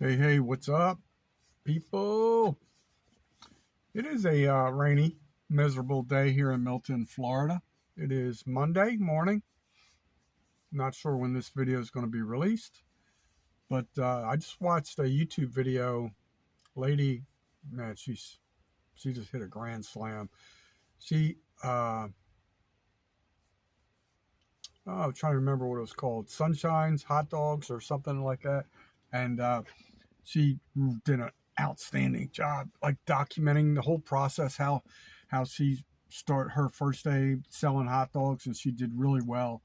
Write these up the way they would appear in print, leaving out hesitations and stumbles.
Hey, what's up, people? It is a rainy, miserable day here in Milton, Florida. It is Monday morning. Not sure when this video is going to be released, but I just watched a YouTube video. Lady, man, she just hit a grand slam. She, I'm trying to remember what it was called, Sunshine's Hot Dogs or something like that, and she did an outstanding job, like documenting the whole process, how she start her first day selling hot dogs, and she did really well.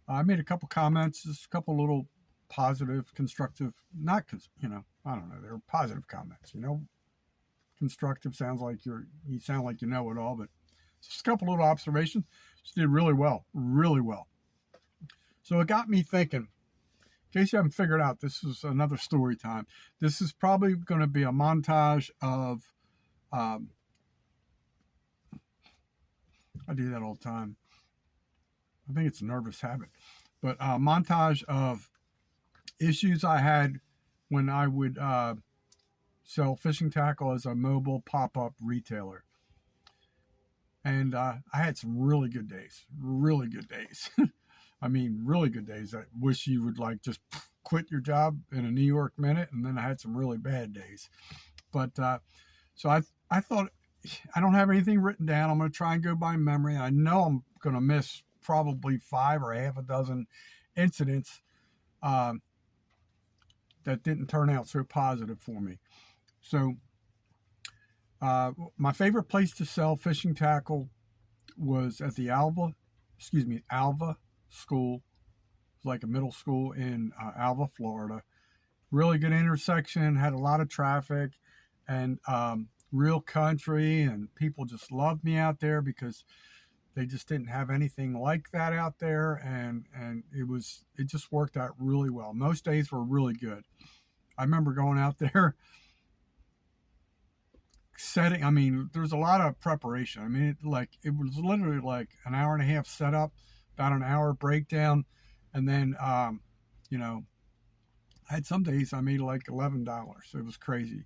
I made a couple comments, just a couple little positive, constructive, not I don't know, they were positive comments. Constructive sounds like you sound like you know it all, but just a couple little observations. She did really well, really well. So it got me thinking. In case you haven't figured out, this is another story time. This is probably going to be a montage of, I do that all the time. I think it's a nervous habit, but a montage of issues I had when I would sell fishing tackle as a mobile pop-up retailer. And I had some really good days, really good days. I mean, really good days. I wish you would like just quit your job in a New York minute. And then I had some really bad days. But so I thought, I don't have anything written down. I'm going to try and go by memory. I know I'm going to miss probably 5 or half a dozen incidents that didn't turn out so positive for me. So my favorite place to sell fishing tackle was at the Alva School, like a middle school in Alva, Florida. Really good intersection, had a lot of traffic, and real country, and people just loved me out there because they just didn't have anything like that out there, and it just worked out really well. Most days were really good. I remember going out there there's a lot of preparation. I mean, it was literally like an hour and a half setup, about an hour breakdown, and then I had some days I made like $11. It was crazy.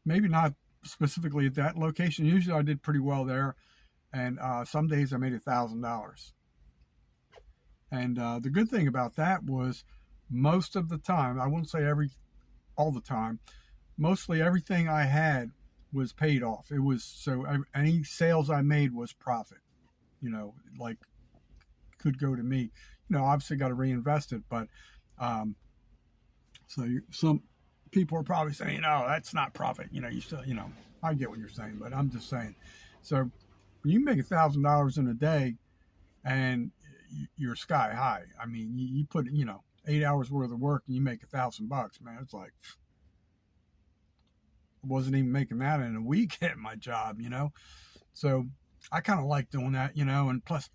Maybe not specifically at that location. Usually I did pretty well there, and some days I made $1,000. And the good thing about that was most of the time, I wouldn't say all the time, mostly everything I had was paid off. It was, so any sales I made was profit, like could go to me. Obviously got to reinvest it, but some people are probably saying, "Oh, that's not profit." You still, I get what you're saying, but I'm just saying. So when you make $1,000 in a day, and you're sky high. I mean, you put 8 hours worth of work and you make $1,000, man. It's like I wasn't even making that in a week at my job, So I kind of like doing that, and plus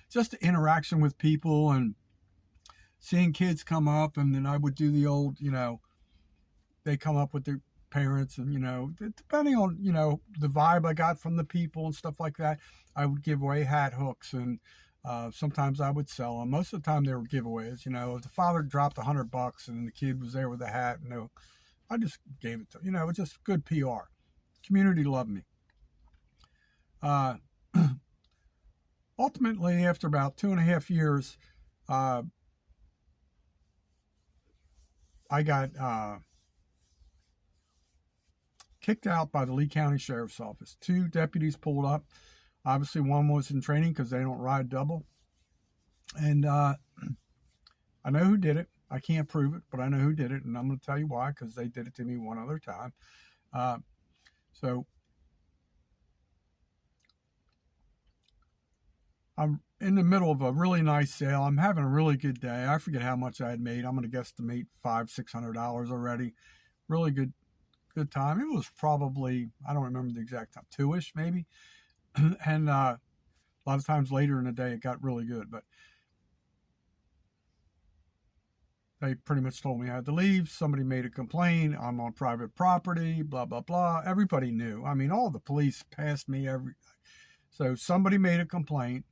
just the interaction with people and seeing kids come up, and then I would do the old, they come up with their parents, and, depending on, the vibe I got from the people and stuff like that, I would give away hat hooks, and sometimes I would sell them. Most of the time they were giveaways, if the father dropped $100 and the kid was there with a hat and I just gave it to, it was just good PR. Community loved me. Ultimately, after about 2.5 years, I got kicked out by the Lee County Sheriff's Office. 2 deputies pulled up. Obviously, one was in training because they don't ride double. And I know who did it. I can't prove it, but I know who did it, and I'm going to tell you why, because they did it to me one other time. So I'm in the middle of a really nice sale. I'm having a really good day. I forget how much I had made. I'm going to guesstimate $500-600 already. Really good time. It was probably, I don't remember the exact time, 2-ish maybe. And a lot of times later in the day, it got really good. But they pretty much told me I had to leave. Somebody made a complaint. I'm on private property, blah, blah, blah. Everybody knew. I mean, all the police passed me. So somebody made a complaint.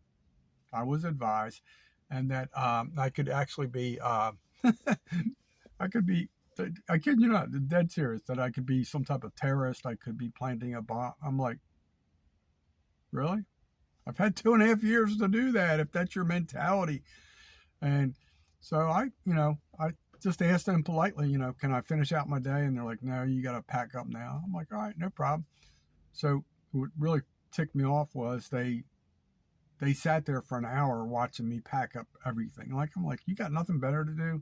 I was advised, and that I could actually be, I could be I kid you not, dead serious, that I could be some type of terrorist. I could be planting a bomb. I'm like, really? I've had 2.5 years to do that. If that's your mentality, and so I just asked them politely, can I finish out my day? And they're like, no, you got to pack up now. I'm like, all right, no problem. So what really ticked me off was they sat there for an hour watching me pack up everything. Like I'm like, you got nothing better to do?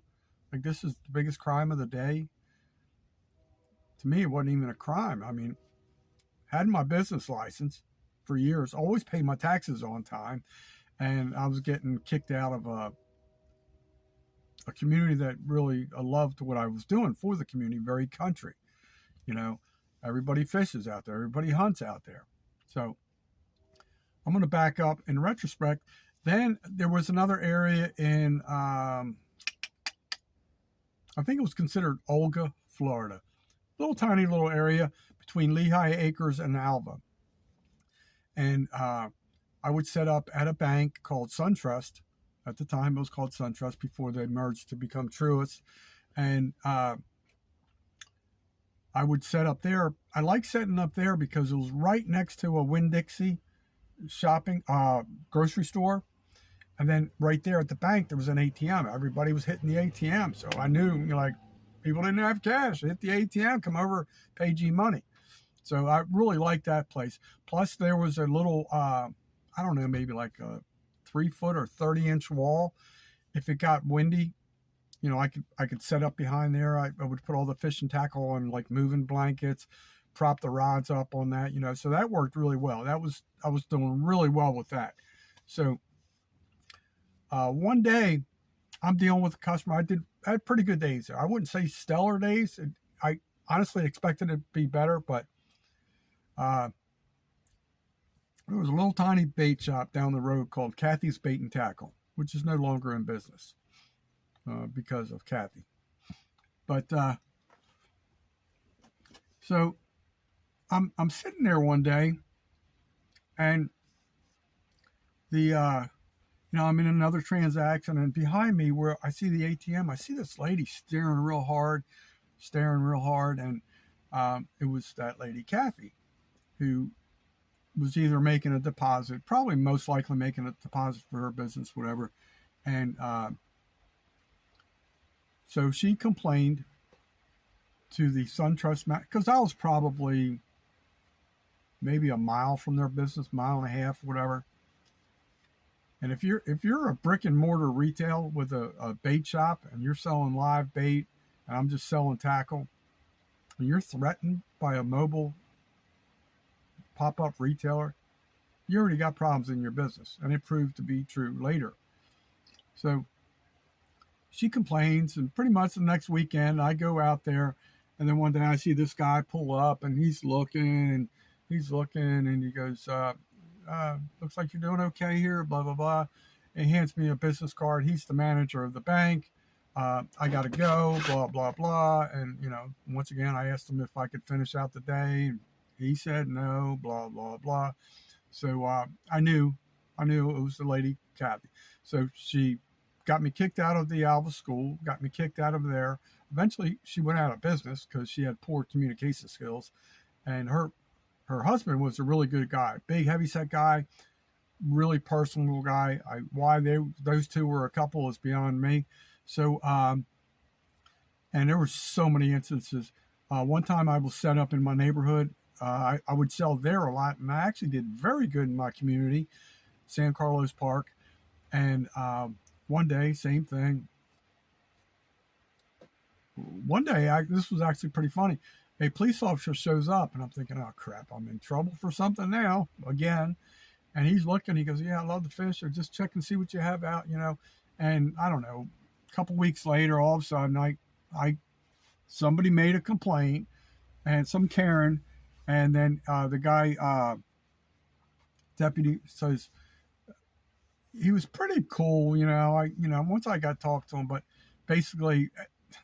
Like this is the biggest crime of the day. To me, it wasn't even a crime. I mean, had my business license for years, always paid my taxes on time, and I was getting kicked out of a community that really loved what I was doing for the community. Very country, you know. Everybody fishes out there. Everybody hunts out there. So I'm going to back up in retrospect. Then there was another area in, I think it was considered Olga, Florida. Little tiny little area between Lehigh Acres and Alva. And I would set up at a bank called SunTrust. At the time, it was called SunTrust before they merged to become Truist. And I would set up there. I like setting up there because it was right next to a Winn-Dixie shopping grocery store, and then right there at the bank there was an ATM. Everybody was hitting the ATM, so I knew, like, people didn't have cash. Hit the ATM, come over, pay G money. So I really liked that place. Plus there was a little, I don't know, maybe like a 3-foot or 30-inch wall. If it got windy, I could set up behind there. I would put all the fishing tackle on, like moving blankets, prop the rods up on that, so that worked really well. I was doing really well with that. So one day I'm dealing with a customer. I had pretty good days there. I wouldn't say stellar days. I honestly expected it to be better, but there was a little tiny bait shop down the road called Kathy's Bait and Tackle, which is no longer in business because of Kathy. But so I'm sitting there one day, and I'm in another transaction, and behind me where I see the ATM, I see this lady staring real hard, and it was that lady Kathy, who was either making a deposit, probably most likely making a deposit for her business, whatever, and so she complained to the SunTrust, because I was probably maybe a mile from their business, mile and a half, whatever. And if you're a brick and mortar retail with a bait shop and you're selling live bait and I'm just selling tackle, and you're threatened by a mobile pop-up retailer, you already got problems in your business. And it proved to be true later. So she complains, and pretty much the next weekend I go out there, and then one day I see this guy pull up, and he's looking, and he goes, looks like you're doing okay here, blah, blah, blah. And he hands me a business card. He's the manager of the bank. I got to go, blah, blah, blah. And, once again, I asked him if I could finish out the day. He said no, blah, blah, blah. So I knew it was the lady, Kathy. So she got me kicked out of the Alva school, got me kicked out of there. Eventually, she went out of business because she had poor communication skills. And her husband was a really good guy, big, heavyset guy, really personal guy. Why those two were a couple is beyond me. So, and there were so many instances. One time I was set up in my neighborhood. I would sell there a lot, and I actually did very good in my community, San Carlos Park. And one day, same thing. One day, this was actually pretty funny. A police officer shows up, and I'm thinking, oh, crap, I'm in trouble for something now, again. And he's looking, he goes, yeah, I love the fish, or just check and see what you have out, And I don't know, a couple weeks later, all of a sudden, somebody made a complaint, and some Karen, and then the guy, deputy, says, he was pretty cool, once I got talked to him, but basically,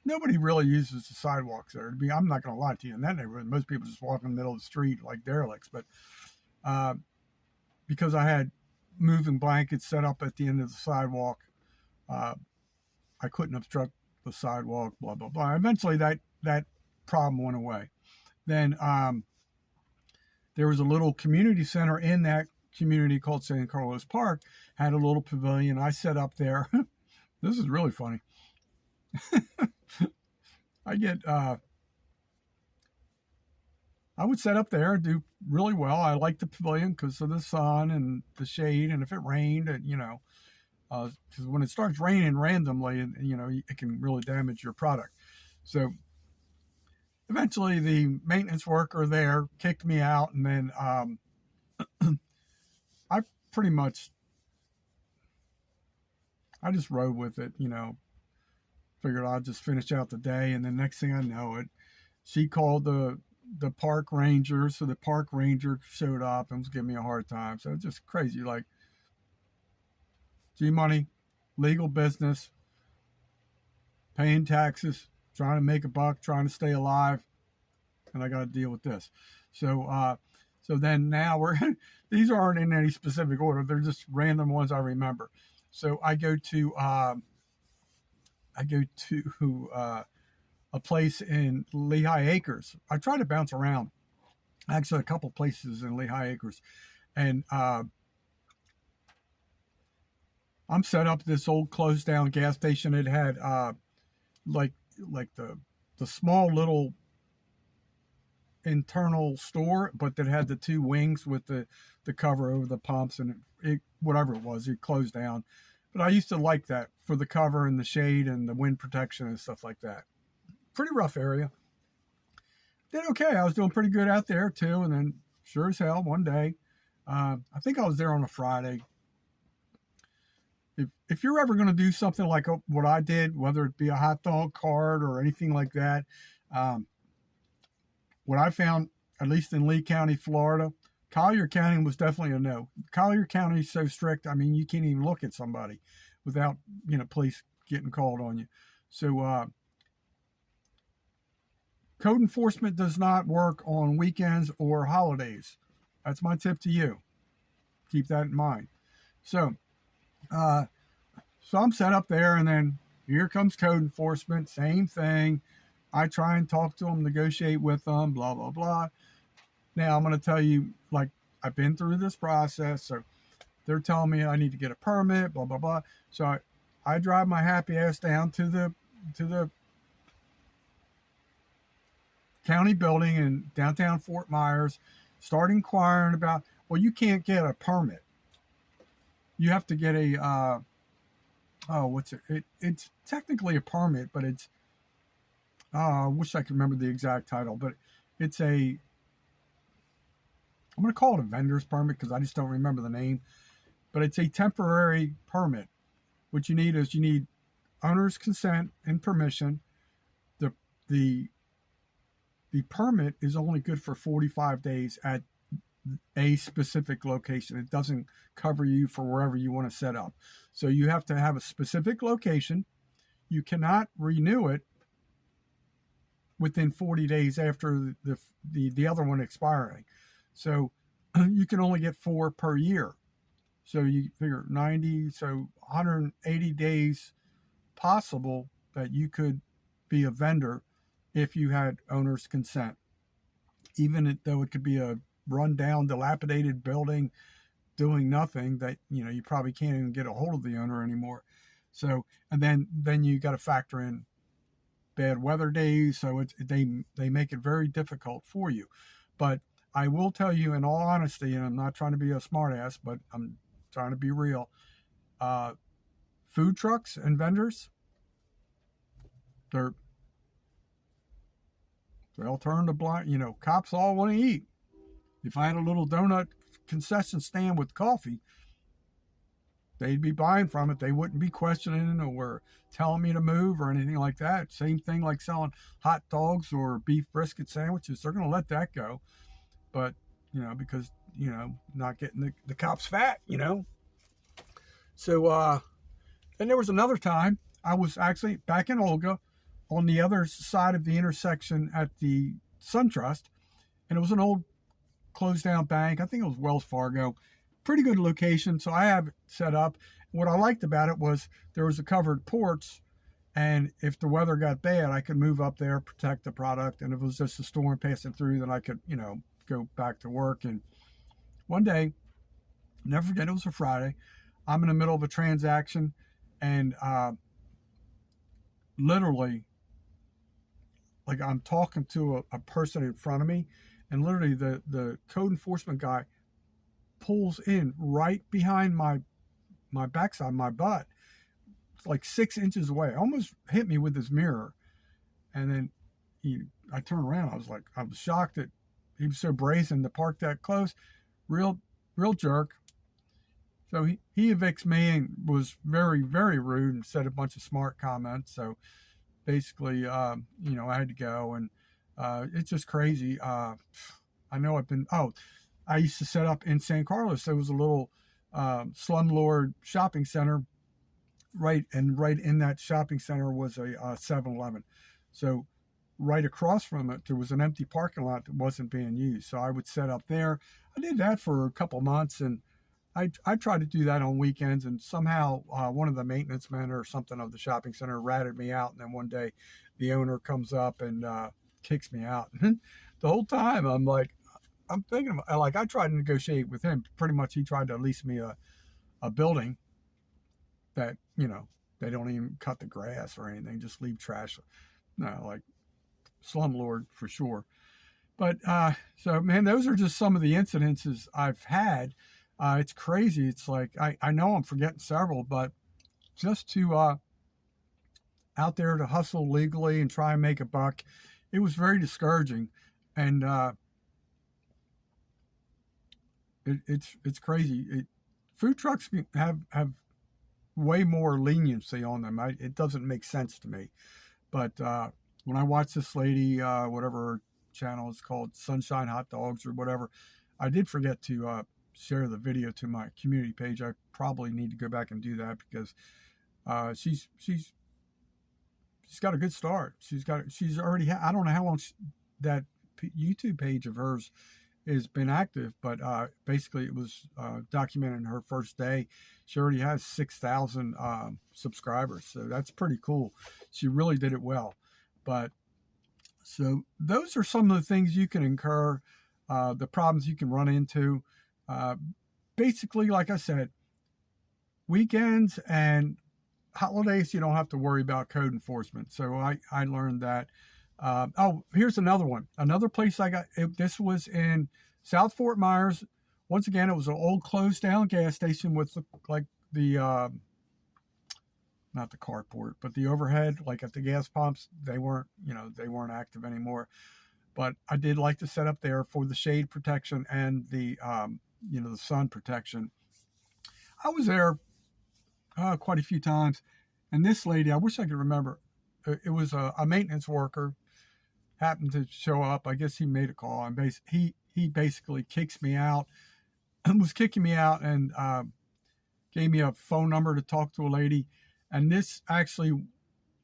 nobody really uses the sidewalks there. I'm not going to lie to you. In that neighborhood, most people just walk in the middle of the street like derelicts. But because I had moving blankets set up at the end of the sidewalk, I couldn't obstruct the sidewalk, blah, blah, blah. Eventually that problem went away. Then there was a little community center in that community called San Carlos Park, had a little pavilion. I set up there. This is really funny. I would set up there and do really well. I like the pavilion because of the sun and the shade, and if it rained, because when it starts raining randomly, it can really damage your product. So eventually the maintenance worker there kicked me out, and then I pretty much, I just rode with it, figured I'd just finish out the day. And then next thing I know she called the park ranger. So the park ranger showed up and was giving me a hard time. So it's just crazy, like G-money, legal business, paying taxes, trying to make a buck, trying to stay alive, and I got to deal with this. So then now these aren't in any specific order. They're just random ones I remember. So I go to a place in Lehigh Acres. I try to bounce around, actually a couple places in Lehigh Acres, and I'm set up at this old closed down gas station. It had like the small little internal store, but that had the two wings with the cover over the pumps, and whatever it was, it closed down. But I used to like that for the cover and the shade and the wind protection and stuff like that. Pretty rough area. Did okay. I was doing pretty good out there too. And then sure as hell, one day, I think I was there on a Friday. If you're ever going to do something like what I did, whether it be a hot dog cart or anything like that, what I found, at least in Lee County, Florida, Collier County was definitely a no. Collier County is so strict. I mean, you can't even look at somebody without, police getting called on you. So, code enforcement does not work on weekends or holidays. That's my tip to you. Keep that in mind. So I'm set up there, and then here comes code enforcement. Same thing. I try and talk to them, negotiate with them, blah, blah, blah. Now, I'm going to tell you, like, I've been through this process, so they're telling me I need to get a permit, blah, blah, blah. So I drive my happy ass down to the county building in downtown Fort Myers, start inquiring about, well, you can't get a permit. You have to get a, it's technically a permit, but it's, I wish I could remember the exact title, but it's I'm going to call it a vendor's permit because I just don't remember the name, but it's a temporary permit. What you need owner's consent and permission. The permit is only good for 45 days at a specific location. It doesn't cover you for wherever you want to set up. So you have to have a specific location. You cannot renew it within 40 days after the other one expiring. So you can only get 4 per year. So you figure 90, so 180 days possible that you could be a vendor if you had owner's consent. Even though it could be a rundown, dilapidated building doing nothing that, you probably can't even get a hold of the owner anymore. So, and then you got to factor in bad weather days. So they make it very difficult for you. But I will tell you in all honesty, and I'm not trying to be a smartass, but I'm trying to be real. Food trucks and vendors, they'll turn the blind, cops all want to eat. If I had a little donut concession stand with coffee, they'd be buying from it. They wouldn't be questioning or telling me to move or anything like that. Same thing like selling hot dogs or beef brisket sandwiches. They're going to let that go. But, because, not getting the cops fat, So, then there was another time I was actually back in Olga on the other side of the intersection at the SunTrust. And it was an old closed down bank. I think it was Wells Fargo. Pretty good location. So I have it set up. What I liked about it was there was a covered porch, And if the weather got bad, I could move up there, protect the product. And if it was just a storm passing through, then I could, go back to work. And one day, never forget, it was a Friday. I'm in the middle of a transaction, and literally, like, I'm talking to a person in front of me, and literally the code enforcement guy pulls in right behind my backside, my butt. It's like 6 inches away. Almost hit me with his mirror. And then I turned around. I was shocked that he was so brazen to park that close. Real jerk. So he evicts me and was very, very rude and said a bunch of smart comments. So basically, I had to go, and it's just crazy. I know I used to set up in San Carlos. There was a little slumlord shopping center, right in that shopping center was a 7-Eleven. So right across from it, there was an empty parking lot that wasn't being used. So I would set up there. I did that for a couple months, and I tried to do that on weekends, and somehow one of the maintenance men or something of the shopping center ratted me out. And then one day the owner comes up and kicks me out. And the whole time I'm thinking, like, I tried to negotiate with him. Pretty much he tried to lease me a building that, they don't even cut the grass or anything, just leave trash. No, like slumlord for sure. But so, man, those are just some of the incidences I've had. It's crazy. It's like, I know I'm forgetting several, but just to out there to hustle legally and try and make a buck, it was very discouraging. And it's crazy. Food trucks have way more leniency on them. It doesn't make sense to me. But when I watch this lady, whatever her channel is called, Sunshine Hot Dogs or whatever, I did forget to share the video to my community page. I probably need to go back and do that because she's got a good start. She's already I don't know how long that YouTube page of hers has been active, but basically it was documented in her first day. She already has 6,000 subscribers, so that's pretty cool. She really did it well. But so those are some of the things you can incur, the problems you can run into. Basically, like I said, weekends and holidays, you don't have to worry about code enforcement. So I learned that. Here's another one. Another place this was in South Fort Myers. Once again, it was an old closed down gas station with not the carport, but the overhead, like at the gas pumps. They weren't active anymore. But I did like to set up there for the shade protection and the sun protection. I was there quite a few times, and this lady, I wish I could remember. It was a maintenance worker happened to show up. I guess he made a call, and he basically kicks me out, and was kicking me out, and gave me a phone number to talk to a lady. And this actually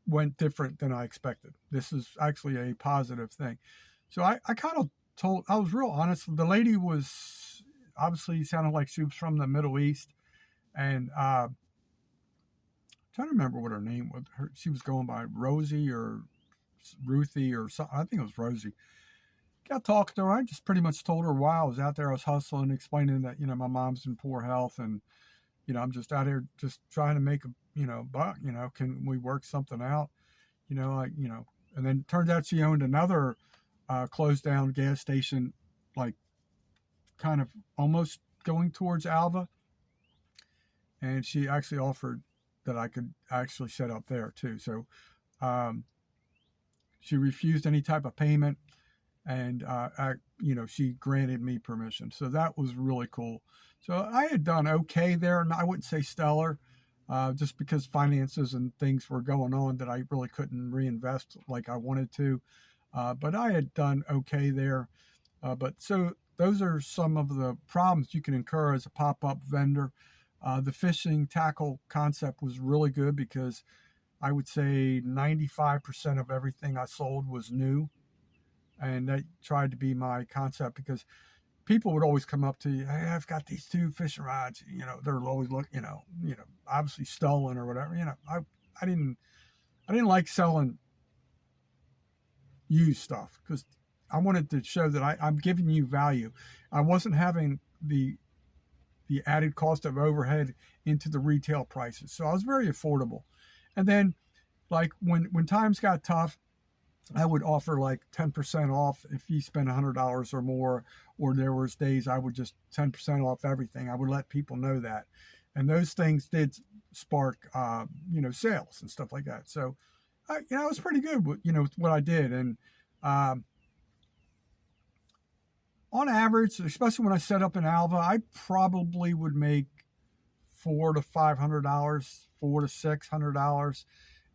went different than I expected. This is actually a positive thing. So I kind of I was real honest. The lady was obviously sounded like she was from the Middle East, and trying to remember what her name was. She was going by Rosie or Ruthie or something. I think it was Rosie. Got talking to her. I just pretty much told her why I was out there. I was hustling, explaining that my mom's in poor health, and I'm just out here just trying to make a buck. Can we work something out? And then it turns out she owned another closed down gas station, like kind of almost going towards Alva, and she actually offered that I could actually set up there too. So she refused any type of payment, and she granted me permission. So that was really cool. So I had done okay there, and I wouldn't say stellar, just because finances and things were going on that I really couldn't reinvest like I wanted to. But I had done okay there. But so those are some of the problems you can incur as a pop-up vendor. The fishing tackle concept was really good because I would say 95% of everything I sold was new. And that tried to be my concept because people would always come up to you. Hey, I've got these 2 fishing rods. They're always obviously stolen or whatever. I didn't I didn't like selling used stuff because I wanted to show that I'm giving you value. I wasn't having the added cost of overhead into the retail prices, so I was very affordable. And then, like when times got tough, I would offer like 10% off if you spend $100 or more, or there was days I would just 10% off everything. I would let people know that, and those things did spark, sales and stuff like that. So, I was pretty good with, with what I did, and um, on average, especially when I set up in Alva, I probably would make $400 to $500, $400 to $600,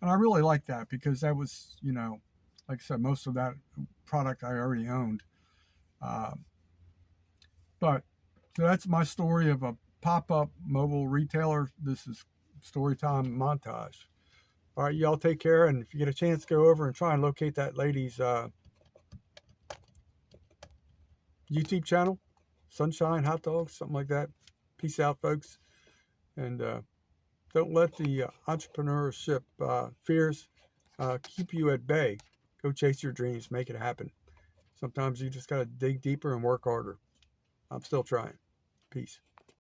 and I really like that because that was, like I said, most of that product I already owned. Uh, but so that's my story of a pop-up mobile retailer. This is Storytime montage. All right, y'all take care, and if you get a chance, go over and try and locate that lady's YouTube channel, Sunshine Hot Dogs, something like that. Peace out, folks, and don't let the entrepreneurship fears keep you at bay. Go chase your dreams, make it happen. Sometimes you just got to dig deeper and work harder. I'm still trying. Peace.